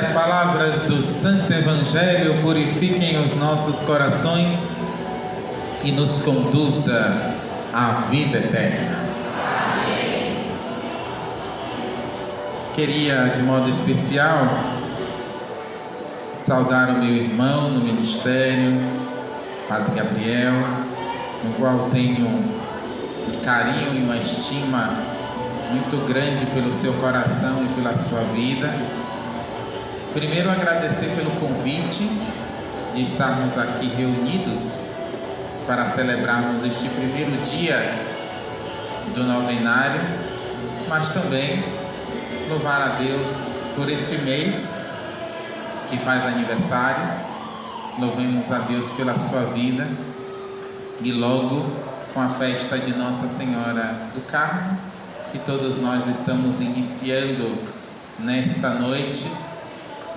as palavras do Santo Evangelho purifiquem os nossos corações e nos conduza à vida eterna. Amém. Queria, de modo especial, saudar o meu irmão no ministério, Padre Gabriel, no qual tenho um carinho e uma estima muito grande pelo seu coração e pela sua vida. Primeiro, agradecer pelo convite de estarmos aqui reunidos para celebrarmos este primeiro dia do novenário, mas também louvar a Deus por este mês que faz aniversário. Louvemos a Deus pela sua vida e logo com a festa de Nossa Senhora do Carmo, que todos nós estamos iniciando nesta noite.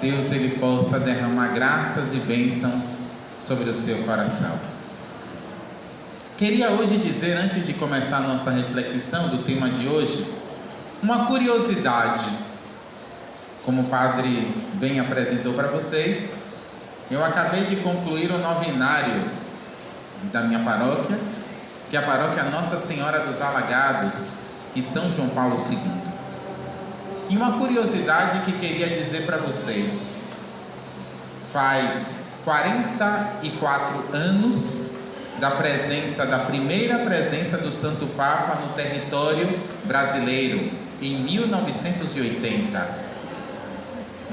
Deus ele possa derramar graças e bênçãos sobre o seu coração. Queria hoje dizer, antes de começar a nossa reflexão do tema de hoje, uma curiosidade. Como o Padre bem apresentou para vocês, eu acabei de concluir o novenário da minha paróquia, que é a paróquia Nossa Senhora dos Alagados, em São João Paulo II. E uma curiosidade que queria dizer para vocês: faz 44 anos da primeira presença do Santo Papa no território brasileiro, em 1980.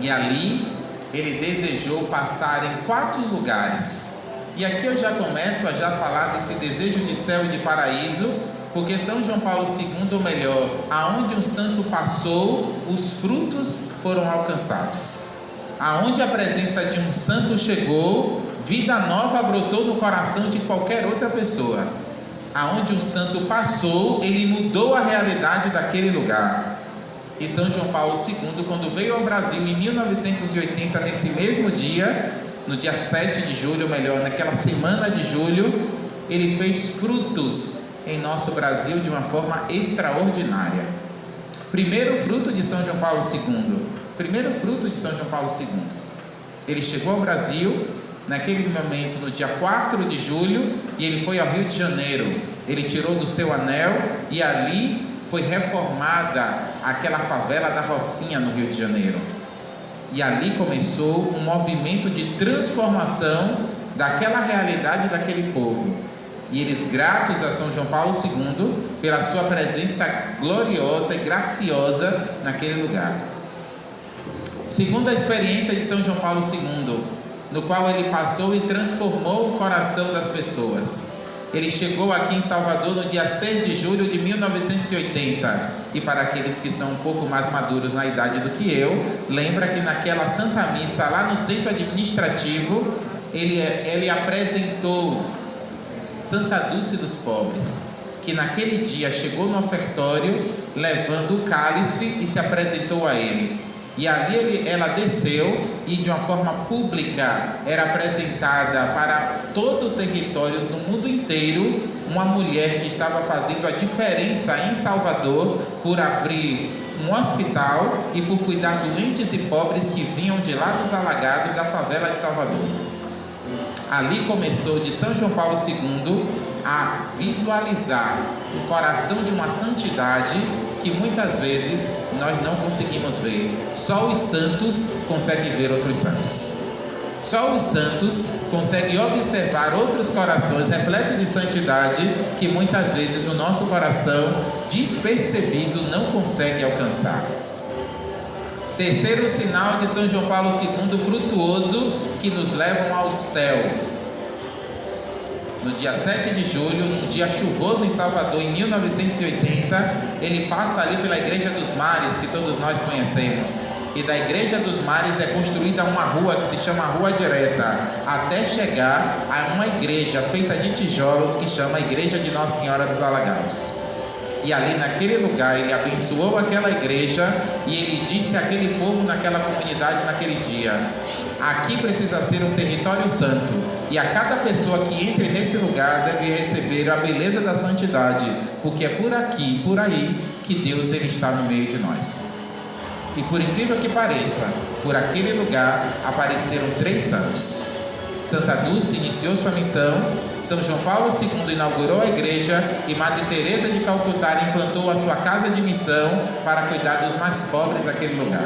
E ali ele desejou passar em 4 lugares. E aqui eu já começo a falar desse desejo de céu e de paraíso, porque São João Paulo II, ou melhor, aonde um santo passou, os frutos foram alcançados. Aonde a presença de um santo chegou, vida nova brotou no coração de qualquer outra pessoa. Aonde um santo passou, ele mudou a realidade daquele lugar. E São João Paulo II, quando veio ao Brasil em 1980, nesse mesmo dia, no dia 7 de julho, ou melhor, naquela semana de julho, ele fez frutos em nosso Brasil de uma forma extraordinária. Primeiro fruto de São João Paulo II. Ele chegou ao Brasil naquele momento, no dia 4 de julho, e ele foi ao Rio de Janeiro. Ele tirou do seu anel e ali foi reformada aquela favela da Rocinha no Rio de Janeiro. E ali começou um movimento de transformação daquela realidade daquele povo. E eles, gratos a São João Paulo II, pela sua presença gloriosa e graciosa naquele lugar. Segunda experiência de São João Paulo II, no qual ele passou e transformou o coração das pessoas. Ele chegou aqui em Salvador no dia 6 de julho de 1980. E para aqueles que são um pouco mais maduros na idade do que eu, lembra que naquela Santa Missa, lá no centro administrativo, ele apresentou Santa Dulce dos Pobres, que naquele dia chegou no ofertório levando o cálice e se apresentou a ele. E ali ela desceu e de uma forma pública era apresentada para todo o território, no mundo inteiro, uma mulher que estava fazendo a diferença em Salvador por abrir um hospital e por cuidar de doentes e pobres que vinham de lá dos alagados da favela de Salvador. Ali começou de São João Paulo II a visualizar o coração de uma santidade que muitas vezes nós não conseguimos ver. Só os santos conseguem ver outros santos. Só os santos conseguem observar outros corações repletos de santidade que muitas vezes o nosso coração, despercebido, não consegue alcançar. Terceiro sinal de São João Paulo II frutuoso, que nos levam ao céu. No dia 7 de julho, num dia chuvoso em Salvador, em 1980, ele passa ali pela Igreja dos Mares, que todos nós conhecemos. E da Igreja dos Mares é construída uma rua que se chama Rua Direta, até chegar a uma igreja feita de tijolos que chama a Igreja de Nossa Senhora dos Alagados. E ali naquele lugar ele abençoou aquela igreja e ele disse àquele povo naquela comunidade naquele dia: aqui precisa ser um território santo, e a cada pessoa que entre nesse lugar deve receber a beleza da santidade, porque é por aqui e por aí que Deus ele está no meio de nós. E por incrível que pareça, Por aquele lugar apareceram 3 santos. Santa Dulce iniciou sua missão, São João Paulo II inaugurou a igreja e Madre Teresa de Calcutá implantou a sua casa de missão para cuidar dos mais pobres daquele lugar.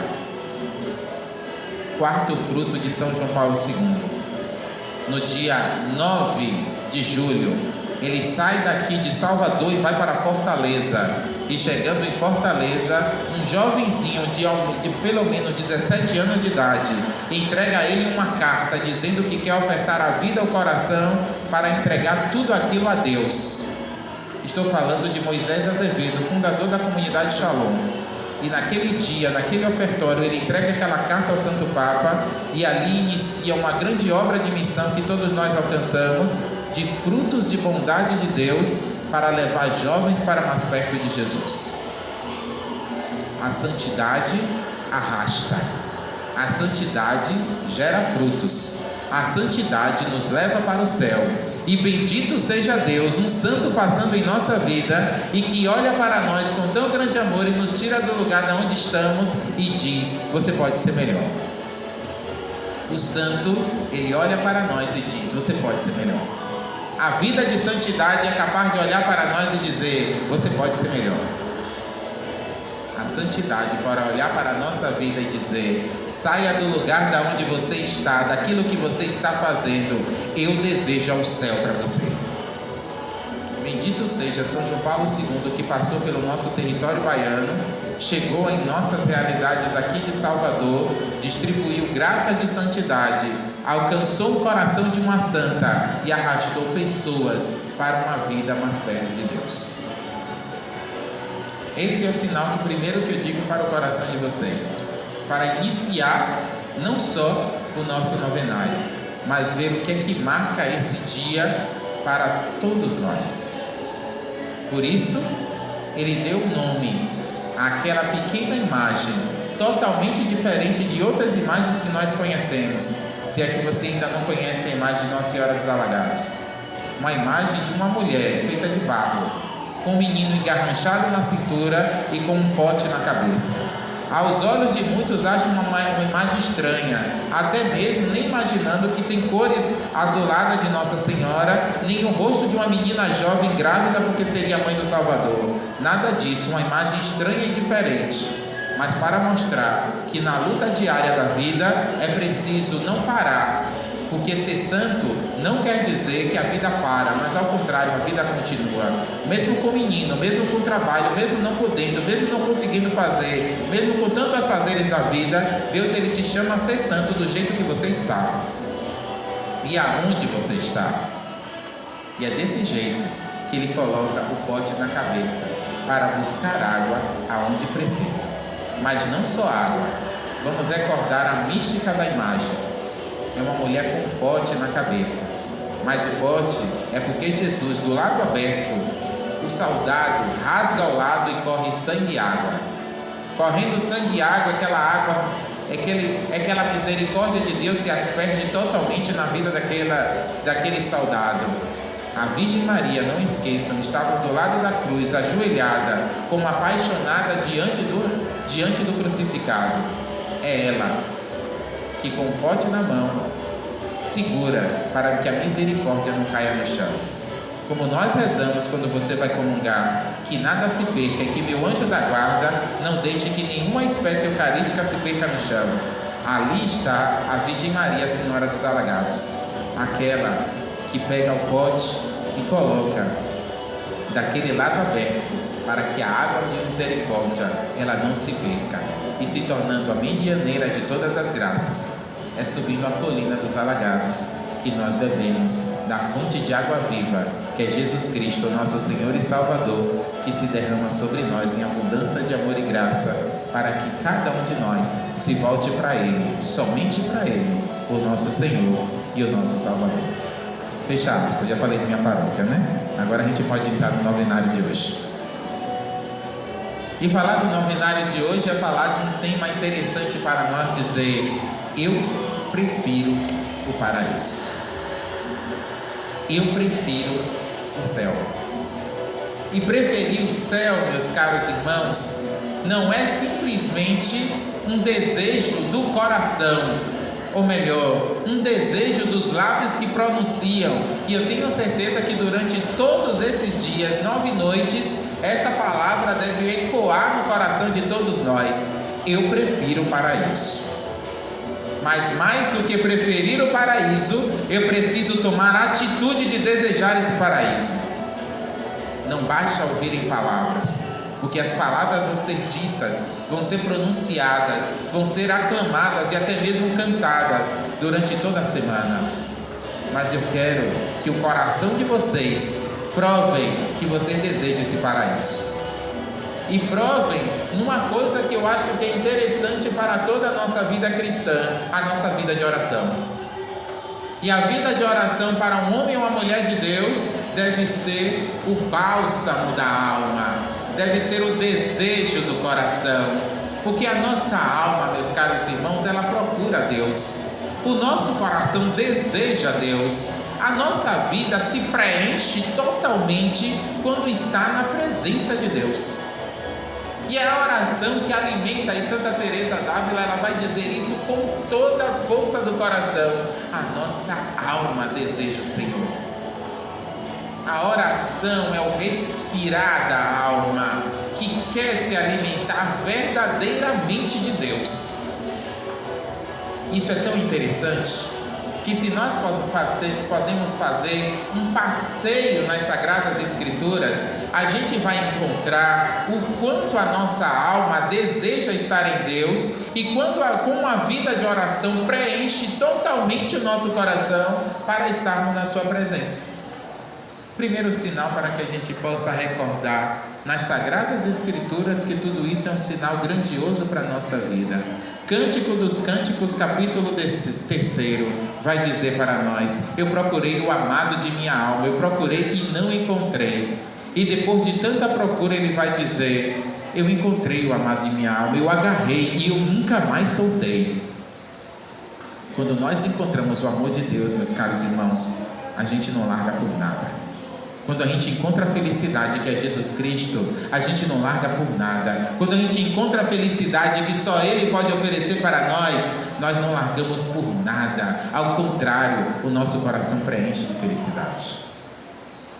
Quarto fruto de São João Paulo II. No dia 9 de julho, ele sai daqui de Salvador e vai para Fortaleza. E chegando em Fortaleza, um jovenzinho de pelo menos 17 anos de idade entrega a ele uma carta dizendo que quer ofertar a vida ao coração para entregar tudo aquilo a Deus. Estou falando de Moisés Azevedo, fundador da comunidade Shalom. E naquele dia, naquele ofertório, ele entrega aquela carta ao Santo Papa e ali inicia uma grande obra de missão que todos nós alcançamos, de frutos de bondade de Deus, para levar jovens para mais perto de Jesus. A santidade arrasta. A santidade gera frutos. A santidade nos leva para o céu. E bendito seja Deus, um santo passando em nossa vida e que olha para nós com tão grande amor e nos tira do lugar de onde estamos e diz: você pode ser melhor. O santo, ele olha para nós e diz: você pode ser melhor. A vida de santidade é capaz de olhar para nós e dizer: você pode ser melhor. A santidade para olhar para a nossa vida e dizer: saia do lugar da onde você está, daquilo que você está fazendo, eu desejo ao céu para você. Bendito seja São João Paulo II, que passou pelo nosso território baiano, chegou em nossas realidades aqui de Salvador, distribuiu graça de santidade, alcançou o coração de uma santa e arrastou pessoas para uma vida mais perto de Deus. Esse é o sinal que primeiro que eu digo para o coração de vocês, para iniciar não só o nosso novenário, mas ver o que é que marca esse dia para todos nós. Por isso, ele deu o nome àquela pequena imagem, totalmente diferente de outras imagens que nós conhecemos, se é que você ainda não conhece a imagem de Nossa Senhora dos Alagados. Uma imagem de uma mulher feita de barro, com um menino engarranchado na cintura e com um pote na cabeça. Aos olhos de muitos acham uma imagem estranha, até mesmo nem imaginando que tem cores azuladas de Nossa Senhora, nem o rosto de uma menina jovem grávida porque seria a mãe do Salvador. Nada disso, uma imagem estranha e diferente. Mas para mostrar que na luta diária da vida é preciso não parar, porque ser santo não quer dizer que a vida para, mas ao contrário, a vida continua. Mesmo com o menino, mesmo com o trabalho, mesmo não podendo, mesmo não conseguindo fazer, mesmo com tantos afazeres da vida, Deus ele te chama a ser santo do jeito que você está e aonde você está. E é desse jeito que ele coloca o pote na cabeça para buscar água aonde precisa. Mas não só água. Vamos recordar a mística da imagem. É uma mulher com um pote na cabeça, mas o pote é porque Jesus, do lado aberto, o soldado rasga ao lado e corre sangue e água. Correndo sangue e água, aquela misericórdia de Deus se asperge totalmente na vida daquele soldado. A Virgem Maria, não esqueçam, estava do lado da cruz, ajoelhada, como apaixonada diante do crucificado. É ela que com o pote na mão segura para que a misericórdia não caia no chão. Como nós rezamos quando você vai comungar, que nada se perca e que meu anjo da guarda não deixe que nenhuma espécie eucarística se perca no chão. Ali está a Virgem Maria, Senhora dos Alagados, aquela que pega o pote e coloca daquele lado aberto para que a água de misericórdia ela não se perca, e se tornando a medianeira de todas as graças. É subindo a colina dos Alagados que nós bebemos da fonte de água viva, que é Jesus Cristo, nosso Senhor e Salvador, que se derrama sobre nós em abundância de amor e graça, para que cada um de nós se volte para Ele, somente para Ele, o nosso Senhor e o nosso Salvador. Fechados, eu já falei de minha paróquia, né? Agora a gente pode entrar no novenário de hoje. E falar do novenário de hoje é falar de um tema interessante para nós dizer: eu prefiro o paraíso. Eu prefiro o céu. E preferir o céu, meus caros irmãos, não é simplesmente um desejo do coração, ou melhor, um desejo dos lábios que pronunciam. E eu tenho certeza que durante todos esses dias, 9 noites, essa palavra deve ecoar no coração de todos nós: eu prefiro o paraíso. Mas mais do que preferir o paraíso, eu preciso tomar a atitude de desejar esse paraíso. Não basta ouvir em palavras, porque as palavras vão ser ditas, vão ser pronunciadas, vão ser aclamadas e até mesmo cantadas durante toda a semana. Mas eu quero que o coração de vocês provem que vocês desejam esse paraíso. E provem numa coisa que eu acho que é interessante para toda a nossa vida cristã, a nossa vida de oração. E a vida de oração para um homem ou uma mulher de Deus deve ser o bálsamo da alma, deve ser o desejo do coração, porque a nossa alma, meus caros irmãos, ela procura Deus, o nosso coração deseja Deus, a nossa vida se preenche totalmente quando está na presença de Deus. E é a oração que alimenta, e Santa Teresa d'Ávila, ela vai dizer isso com toda a força do coração: a nossa alma deseja o Senhor. A oração é o respirar da alma, que quer se alimentar verdadeiramente de Deus. Isso é tão interessante, que se nós podemos fazer um passeio nas Sagradas Escrituras, a gente vai encontrar o quanto a nossa alma deseja estar em Deus e como a vida de oração preenche totalmente o nosso coração para estarmos na sua presença. Primeiro sinal para que a gente possa recordar nas Sagradas Escrituras que tudo isso é um sinal grandioso para a nossa vida. Cântico dos Cânticos, capítulo 3, vai dizer para nós: eu procurei o amado de minha alma, eu procurei e não encontrei. E depois de tanta procura, ele vai dizer: eu encontrei o amado de minha alma, eu agarrei e eu nunca mais soltei. Quando nós encontramos o amor de Deus, meus caros irmãos, a gente não larga por nada. Quando a gente encontra a felicidade que é Jesus Cristo, a gente não larga por nada. Quando a gente encontra a felicidade que só Ele pode oferecer para nós, nós não largamos por nada. Ao contrário, o nosso coração preenche de felicidade.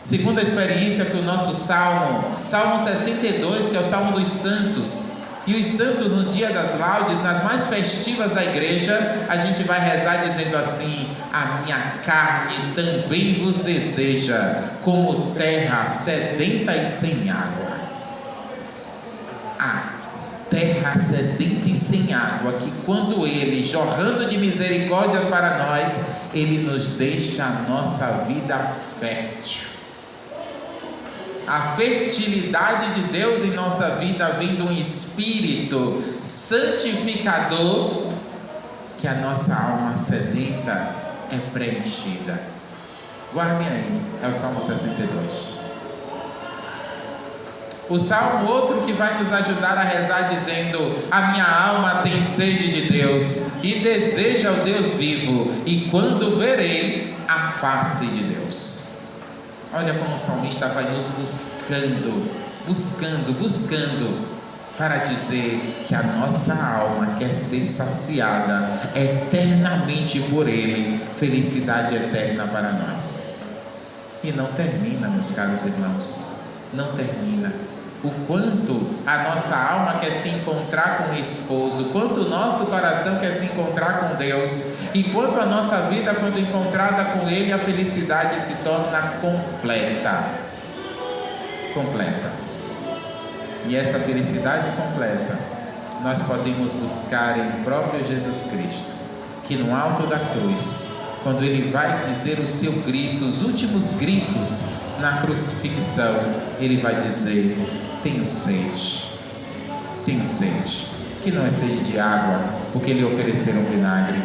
Segunda experiência que o nosso Salmo 62, que é o Salmo dos Santos, e os santos no dia das laudes, nas mais festivas da igreja, a gente vai rezar dizendo assim: a minha carne também vos deseja, como terra sedenta e sem água. A terra sedenta e sem água, que quando Ele, jorrando de misericórdia para nós, Ele nos deixa a nossa vida fértil. A fertilidade de Deus em nossa vida vem de um Espírito santificador, que a nossa alma sedenta é preenchida. Guardem aí, é o Salmo 62. O Salmo outro que vai nos ajudar a rezar dizendo: a minha alma tem sede de Deus e deseja o Deus vivo, e quando verei a face de Deus. Olha como o salmista vai nos buscando, para dizer que a nossa alma quer ser saciada eternamente por Ele, felicidade eterna para nós. E não termina, meus caros irmãos, não termina. O quanto a nossa alma quer se encontrar com o esposo, quanto o nosso coração quer se encontrar com Deus, e quanto a nossa vida, quando encontrada com Ele, a felicidade se torna completa. E essa felicidade completa nós podemos buscar em próprio Jesus Cristo, que no alto da cruz, quando Ele vai dizer o seu grito, os últimos gritos na crucifixão, Ele vai dizer: tenho sede, que não é sede de água, porque Lhe ofereceram vinagre,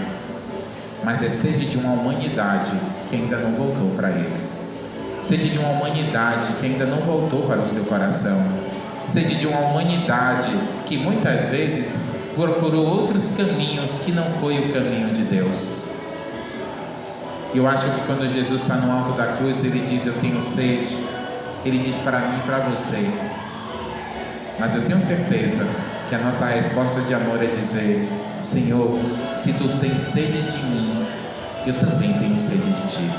mas é sede de uma humanidade que ainda não voltou para Ele, sede de uma humanidade que ainda não voltou para o seu coração, sede de uma humanidade que muitas vezes procurou outros caminhos que não foi o caminho de Deus. E eu acho que quando Jesus está no alto da cruz, Ele diz: eu tenho sede. Ele diz para mim e para você: mas eu tenho certeza que a nossa resposta de amor é dizer: Senhor, se tu tens sede de mim, eu também tenho sede de ti.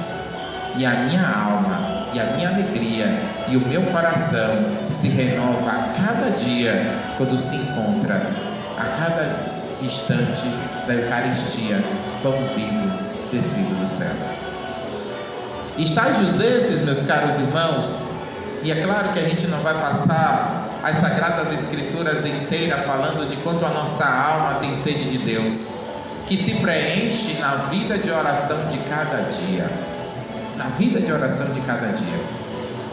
E a minha alma, e a minha alegria, e o meu coração se renova a cada dia, quando se encontra, a cada instante da Eucaristia, pão vivo descido do céu. Estágios esses, meus caros irmãos, e é claro que a gente não vai passar as Sagradas Escrituras inteiras falando de quanto a nossa alma tem sede de Deus, que se preenche na vida de oração de cada dia. Na vida de oração de cada dia.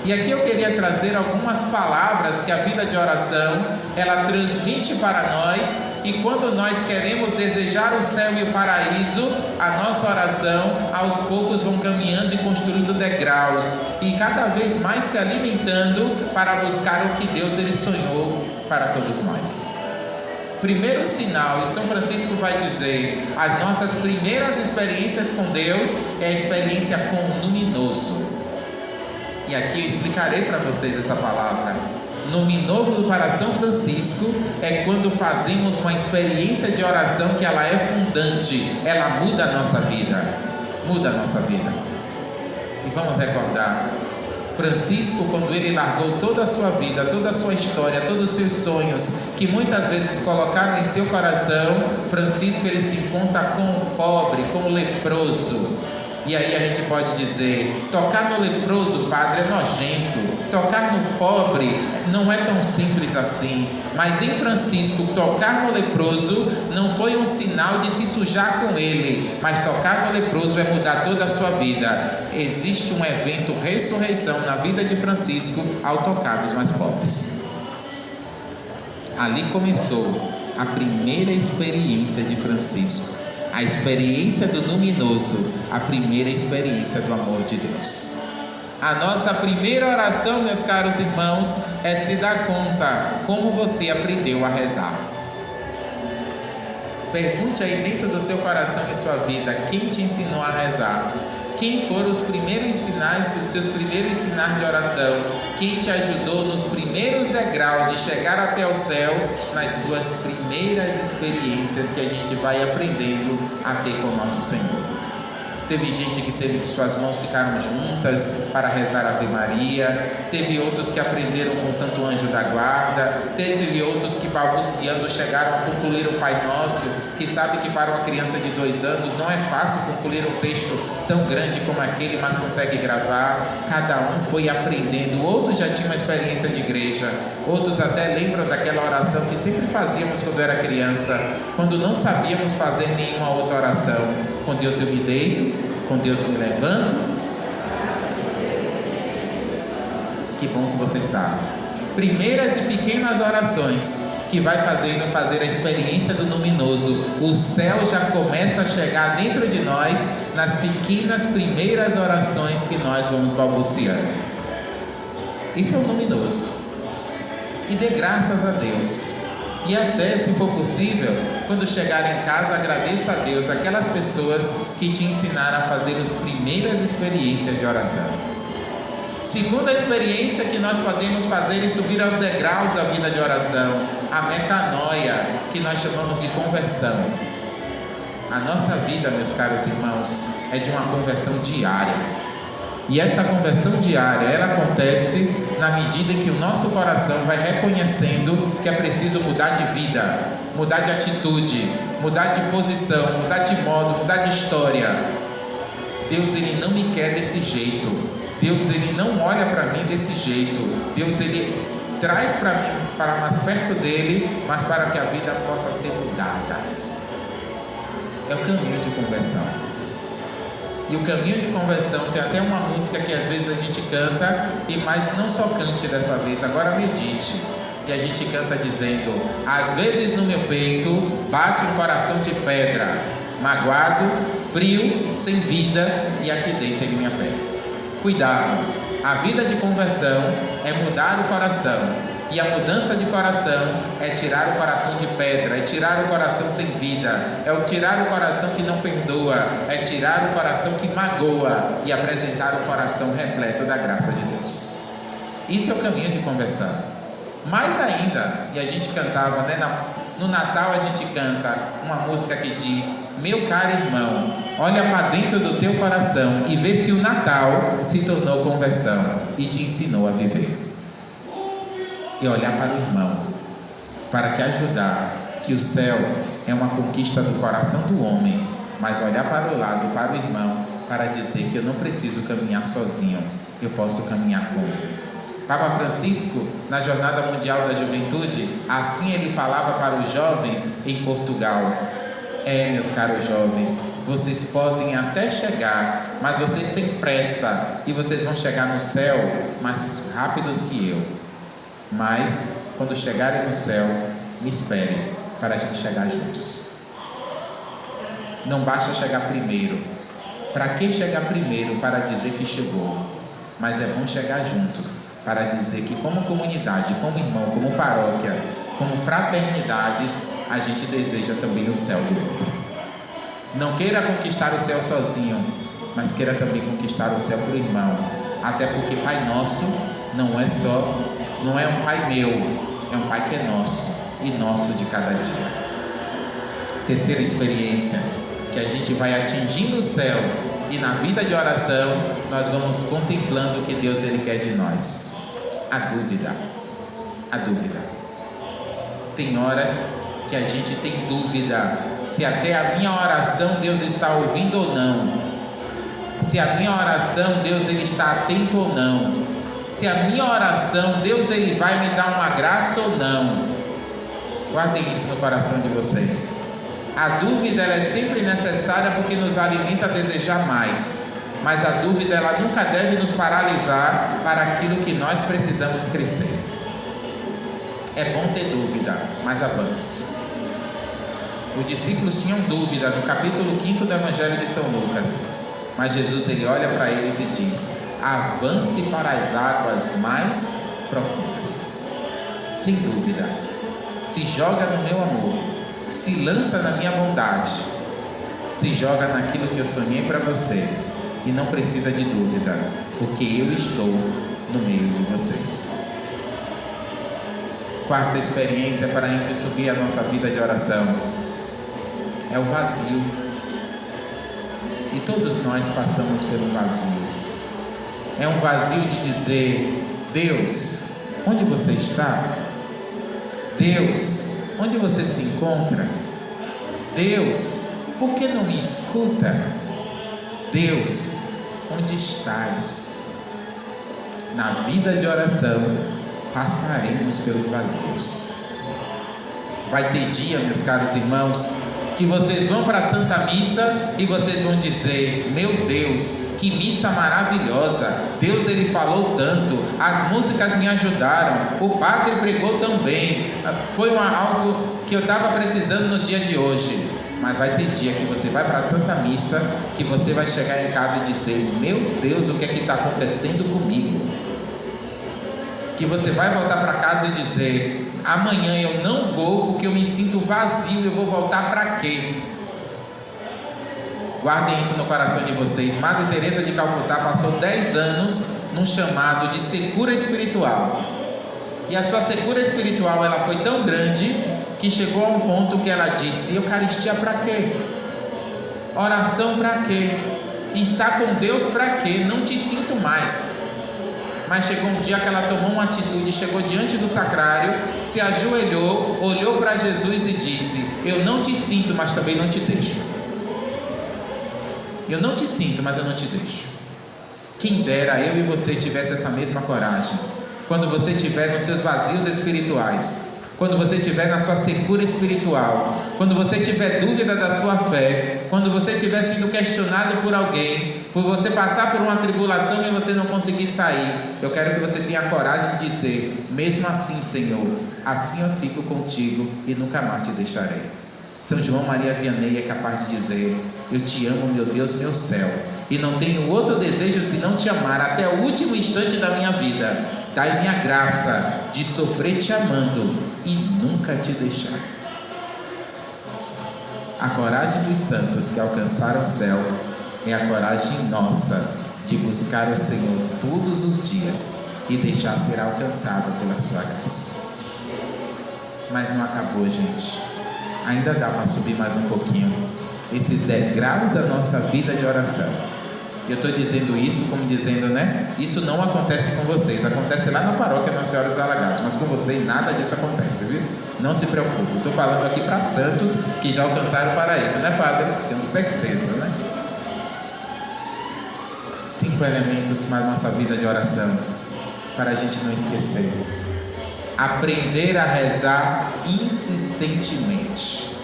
E aqui eu queria trazer algumas palavras que a vida de oração ela transmite para nós, e quando nós queremos desejar o céu e o paraíso, a nossa oração aos poucos vão caminhando e construindo degraus, e cada vez mais se alimentando para buscar o que Deus ele sonhou para todos nós. Primeiro sinal, e São Francisco vai dizer, as nossas primeiras experiências com Deus é a experiência com o luminoso. E aqui eu explicarei para vocês essa palavra. Luminoso para São Francisco é quando fazemos uma experiência de oração que ela é fundante, ela muda a nossa vida. Muda a nossa vida. E vamos recordar, Francisco, quando ele largou toda a sua vida, toda a sua história, todos os seus sonhos, que muitas vezes colocaram em seu coração, Francisco ele se encontra com o pobre, com o leproso. E aí a gente pode dizer, tocar no leproso, padre, é nojento. Tocar no pobre não é tão simples assim. Mas em Francisco, tocar no leproso não foi um sinal de se sujar com ele, mas tocar no leproso é mudar toda a sua vida. Existe um evento ressurreição na vida de Francisco ao tocar nos mais pobres. Ali começou a primeira experiência de Francisco. A experiência do luminoso, a primeira experiência do amor de Deus. A nossa primeira oração, meus caros irmãos, é se dar conta como você aprendeu a rezar. Pergunte aí dentro do seu coração e sua vida, quem te ensinou a rezar? Quem foram os primeiros sinais, os seus primeiros sinais de oração? Quem te ajudou nos primeiros degraus de chegar até o céu, nas suas primeiras experiências que a gente vai aprendendo a ter com o nosso Senhor? Teve gente que teve que suas mãos ficaram juntas para rezar a Ave Maria. Teve outros que aprenderam com o Santo Anjo da Guarda. Teve outros que balbuciando chegaram a concluir o Pai Nosso, que sabe que para uma criança de 2 anos não é fácil concluir um texto tão grande como aquele, mas consegue gravar. Cada um foi aprendendo. Outros já tinham uma experiência de igreja. Outros até lembram daquela oração que sempre fazíamos quando era criança, quando não sabíamos fazer nenhuma outra oração. Com Deus eu me deito, com Deus eu me levanto. Que bom que vocês sabem. Primeiras e pequenas orações que vai fazer a experiência do luminoso. O céu já começa a chegar dentro de nós nas pequenas primeiras orações que nós vamos balbuciando. Isso é o luminoso. E dê graças a Deus. E até, se for possível, quando chegar em casa, agradeça a Deus aquelas pessoas que te ensinaram a fazer as primeiras experiências de oração. Segunda experiência que nós podemos fazer é subir aos degraus da vida de oração, a metanoia, que nós chamamos de conversão. A nossa vida, meus caros irmãos, é de uma conversão diária. E essa conversão diária, ela acontece na medida em que o nosso coração vai reconhecendo que é preciso mudar de vida, mudar de atitude, mudar de posição, mudar de modo, mudar de história. Deus, ele não me quer desse jeito. Deus, ele não olha para mim desse jeito. Deus, ele traz para mim, para mais perto dele, mas para que a vida possa ser mudada. É o caminho de conversão. E o caminho de conversão tem até uma música que às vezes a gente canta, mas não só cante dessa vez, agora medite. E a gente canta dizendo: às vezes no meu peito bate um coração de pedra, magoado, frio, sem vida, e aqui dentro ele me aperta. Cuidado, a vida de conversão é mudar o coração. E a mudança de coração é tirar o coração de pedra, é tirar o coração sem vida, é o tirar o coração que não perdoa, é tirar o coração que magoa e apresentar o coração repleto da graça de Deus. Isso é o caminho de conversão. Mais ainda, e a gente cantava, né, no Natal a gente canta uma música que diz: meu caro irmão, olha para dentro do teu coração e vê se o Natal se tornou conversão e te ensinou a viver. E olhar para o irmão, para te ajudar, que o céu é uma conquista do coração do homem, mas olhar para o lado, para o irmão, para dizer que eu não preciso caminhar sozinho, eu posso caminhar com ele. Papa Francisco, na Jornada Mundial da Juventude, assim ele falava para os jovens em Portugal: meus caros jovens, vocês podem até chegar, mas vocês têm pressa e vocês vão chegar no céu mais rápido do que eu. Mas quando chegarem no céu, me esperem para a gente chegar juntos. Não basta chegar primeiro. Para que chegar primeiro para dizer que chegou? Mas é bom chegar juntos para dizer que, como comunidade, como irmão, como paróquia, como fraternidades, a gente deseja também o céu do outro. Não queira conquistar o céu sozinho, mas queira também conquistar o céu para o irmão. Até porque Pai Nosso não é um Pai meu, é um Pai que é nosso e nosso de cada dia. Terceira experiência, que a gente vai atingindo o céu e na vida de oração nós vamos contemplando o que Deus ele quer de nós. A dúvida. Tem horas que a gente tem dúvida se até a minha oração Deus está ouvindo ou não, se a minha oração Deus ele está atento ou não, se a minha oração Deus ele vai me dar uma graça ou não. Guardem isso no coração de vocês. A dúvida ela é sempre necessária porque nos alimenta a desejar mais, mas a dúvida ela nunca deve nos paralisar para aquilo que nós precisamos crescer. É bom ter dúvida, mas avance. Os discípulos tinham dúvida no capítulo 5 do Evangelho de São Lucas, mas Jesus ele olha para eles e diz: avance para as águas mais profundas. Sem dúvida, se joga no meu amor, se lança na minha bondade, se joga naquilo que eu sonhei para você, e não precisa de dúvida, porque eu estou no meio de vocês. Quarta experiência para a gente subir a nossa vida de oração é o vazio. E todos nós passamos pelo vazio. É um vazio de dizer: Deus, onde você está? Deus, onde você se encontra? Deus, por que não me escuta? Deus, onde estás? Na vida de oração passaremos pelos vazios. Vai ter dia, meus caros irmãos, que vocês vão para a Santa Missa e vocês vão dizer: meu Deus, que missa maravilhosa, Deus ele falou tanto, as músicas me ajudaram, o padre pregou tão bem, foi algo que eu estava precisando no dia de hoje. Mas vai ter dia que você vai para a Santa Missa, que você vai chegar em casa e dizer: meu Deus, o que é que está acontecendo comigo? Que você vai voltar para casa e dizer: amanhã eu não vou porque eu me sinto vazio, eu vou voltar para quê? Guardem isso no coração de vocês. Madre Teresa de Calcutá passou 10 anos num chamado de secura espiritual. E a sua secura espiritual ela foi tão grande que chegou a um ponto que ela disse: Eucaristia para quê? Oração para quê? Estar com Deus para quê? Não te sinto mais. Mas chegou um dia que ela tomou uma atitude, chegou diante do sacrário, se ajoelhou, olhou para Jesus e disse: eu não te sinto, mas também não te deixo. Eu não te sinto, mas eu não te deixo. Quem dera eu e você tivesse essa mesma coragem. Quando você estiver nos seus vazios espirituais, quando você estiver na sua secura espiritual, quando você tiver dúvida da sua fé, quando você estiver sendo questionado por alguém, por você passar por uma tribulação e você não conseguir sair, eu quero que você tenha a coragem de dizer: mesmo assim, Senhor, assim eu fico contigo e nunca mais te deixarei. São João Maria Vianney é capaz de dizer: eu te amo, meu Deus, meu céu, e não tenho outro desejo senão te amar até o último instante da minha vida. Dai-me a graça de sofrer te amando e nunca te deixar. A coragem dos santos que alcançaram o céu é a coragem nossa de buscar o Senhor todos os dias e deixar ser alcançado pela sua graça. Mas não acabou, gente. Ainda dá para subir mais um pouquinho esses degraus da nossa vida de oração. Eu estou dizendo isso como dizendo, né? Isso não acontece com vocês, acontece lá na paróquia Nossa Senhora dos Alagados, mas com vocês nada disso acontece, viu? Não se preocupe, estou falando aqui para santos que já alcançaram o paraíso, né, Padre? Tenho certeza, né? 5 elementos para a nossa vida de oração, para a gente não esquecer. Aprender a rezar insistentemente.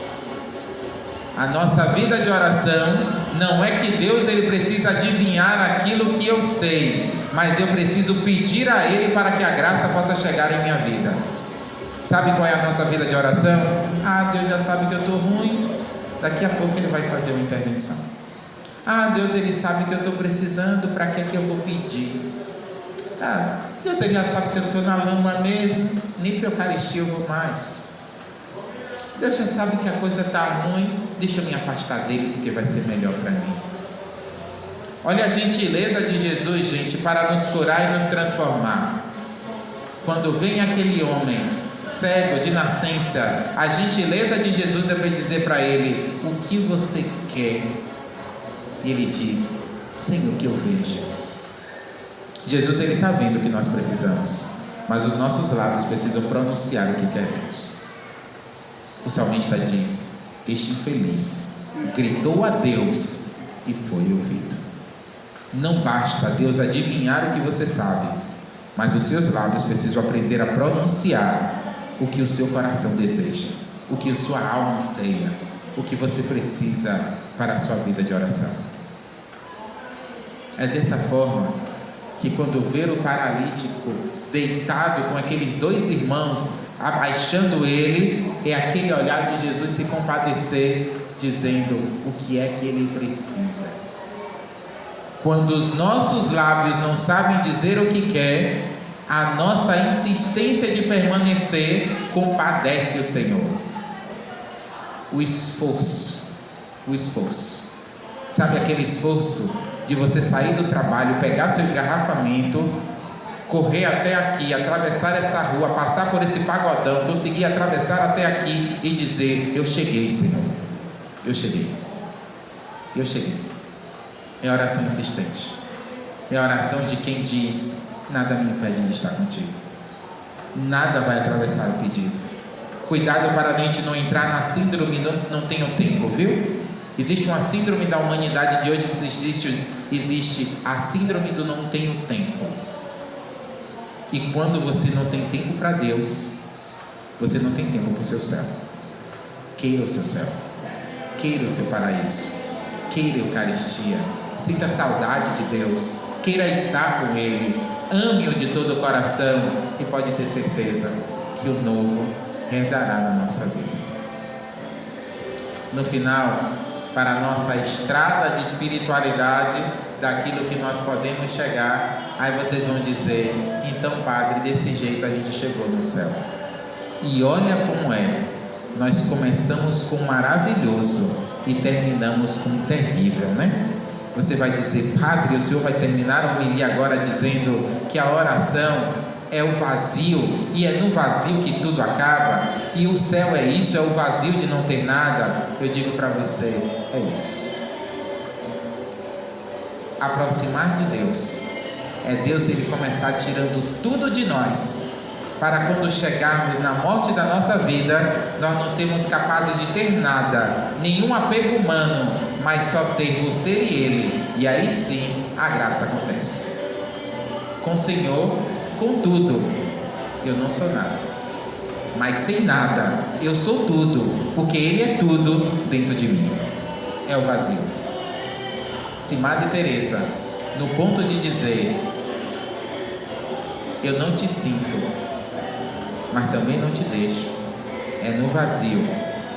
A nossa vida de oração não é que Deus ele precisa adivinhar aquilo que eu sei, mas eu preciso pedir a Ele para que a graça possa chegar em minha vida. Sabe qual é a nossa vida de oração? Deus já sabe que eu estou ruim, daqui a pouco Ele vai fazer uma intervenção. Deus ele sabe que eu estou precisando, para que é que eu vou pedir? Deus ele já sabe que eu estou na lama mesmo, nem para a Eucaristia eu vou mais. Deus já sabe que a coisa está ruim, deixa eu me afastar dele porque vai ser melhor para mim. Olha a gentileza de Jesus, gente, para nos curar e nos transformar. Quando vem aquele homem cego de nascença, a gentileza de Jesus é para dizer para ele: o que você quer? E ele diz: Senhor, que eu veja. Jesus ele está vendo o que nós precisamos, mas os nossos lábios precisam pronunciar o que queremos. O salmista diz: este infeliz gritou a Deus e foi ouvido. Não basta Deus adivinhar o que você sabe, mas os seus lábios precisam aprender a pronunciar o que o seu coração deseja, o que a sua alma anseia, o que você precisa para a sua vida de oração. É dessa forma que, quando ver o paralítico deitado com aqueles 2 irmãos abaixando ele, é aquele olhar de Jesus se compadecer, dizendo o que é que ele precisa. Quando os nossos lábios não sabem dizer o que quer, a nossa insistência de permanecer compadece o Senhor. O esforço. Sabe aquele esforço de você sair do trabalho, pegar seu engarrafamento, correr até aqui, atravessar essa rua, passar por esse pagodão, conseguir atravessar até aqui e dizer: eu cheguei, Senhor, eu cheguei. É oração insistente, é oração de quem diz: nada me impede de estar contigo, nada vai atravessar o pedido. Cuidado para a gente não entrar na síndrome do não tenho tempo, viu? Existe uma síndrome da humanidade de hoje que existe a síndrome do não tenho tempo. E quando você não tem tempo para Deus, você não tem tempo para o seu céu. Queira o seu céu, queira o seu paraíso, queira a Eucaristia, sinta saudade de Deus, queira estar com Ele, ame-o de todo o coração e pode ter certeza que o novo redará na nossa vida. No final, para a nossa estrada de espiritualidade, daquilo que nós podemos chegar, aí vocês vão dizer: então, Padre, desse jeito a gente chegou no céu. E olha como é, nós começamos com maravilhoso e terminamos com terrível, né? Você vai dizer: Padre, o senhor vai terminar a homilia agora dizendo que a oração é o vazio, e é no vazio que tudo acaba, e o céu é isso, é o vazio de não ter nada. Eu digo para você: é isso. Aproximar de Deus é Deus ele começar tirando tudo de nós, para quando chegarmos na morte da nossa vida, nós não sermos capazes de ter nada, nenhum apego humano, mas só ter você e Ele, e aí sim a graça acontece. Com o Senhor, com tudo, eu não sou nada, mas sem nada, eu sou tudo, porque Ele é tudo dentro de mim. É o vazio. Se Madre Teresa, no ponto de dizer: eu não te sinto, mas também não te deixo, é no vazio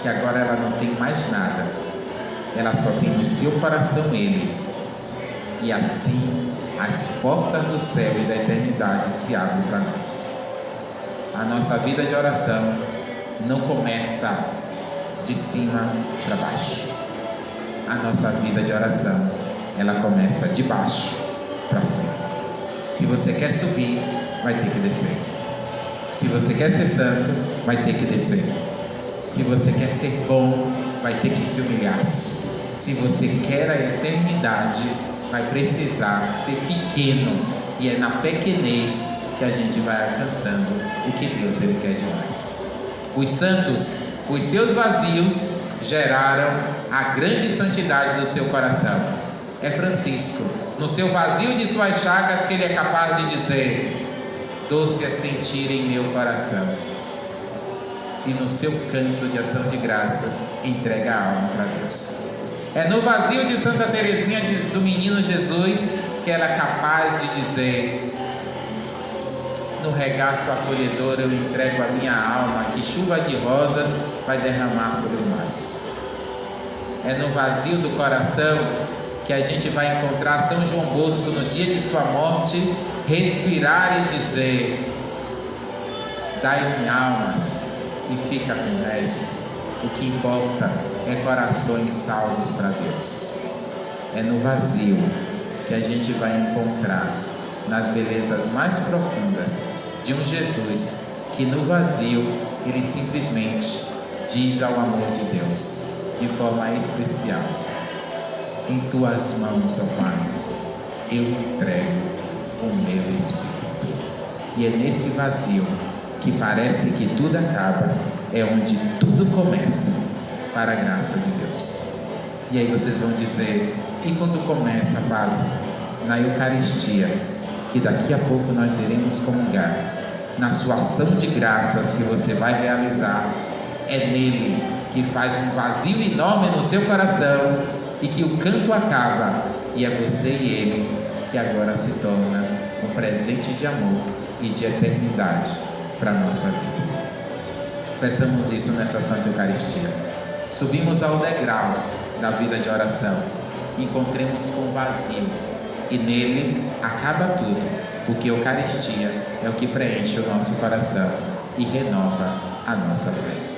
que agora ela não tem mais nada, ela só tem no seu coração Ele, e assim as portas do céu e da eternidade se abrem para nós. A nossa vida de oração não começa de cima para baixo, a nossa vida de oração ela começa de baixo para cima. Se você quer subir, vai ter que descer. Se você quer ser santo, vai ter que descer. Se você quer ser bom, vai ter que se humilhar. Se você quer a eternidade, vai precisar ser pequeno. E é na pequenez que a gente vai alcançando o que Deus ele quer de nós. Os santos, os seus vazios geraram a grande santidade do seu coração. É Francisco, no seu vazio de suas chagas, que ele é capaz de dizer: doce é sentir em meu coração. E no seu canto de ação de graças, entrega a alma para Deus. É no vazio de Santa Teresinha do Menino Jesus que ela é capaz de dizer: no regaço acolhedor eu entrego a minha alma, que chuva de rosas vai derramar sobre nós. É no vazio do coração que a gente vai encontrar São João Bosco no dia de sua morte, respirar e dizer: dai-me almas e fica com o resto. O que importa é corações salvos para Deus. É no vazio que a gente vai encontrar nas belezas mais profundas de um Jesus que no vazio ele simplesmente diz ao amor de Deus de forma especial: em tuas mãos, ó Pai, eu entrego o meu espírito. E é nesse vazio que parece que tudo acaba, é onde tudo começa, para a graça de Deus. E aí vocês vão dizer: e quando começa, Padre? Na Eucaristia, que daqui a pouco nós iremos comungar, na sua ação de graças que você vai realizar. É nele que faz um vazio enorme no seu coração e que o canto acaba, e é você e ele que agora se torna um presente de amor e de eternidade para a nossa vida. Peçamos isso nessa Santa Eucaristia. Subimos aos degraus da vida de oração, encontremos com o vazio, e nele acaba tudo, porque a Eucaristia é o que preenche o nosso coração e renova a nossa fé.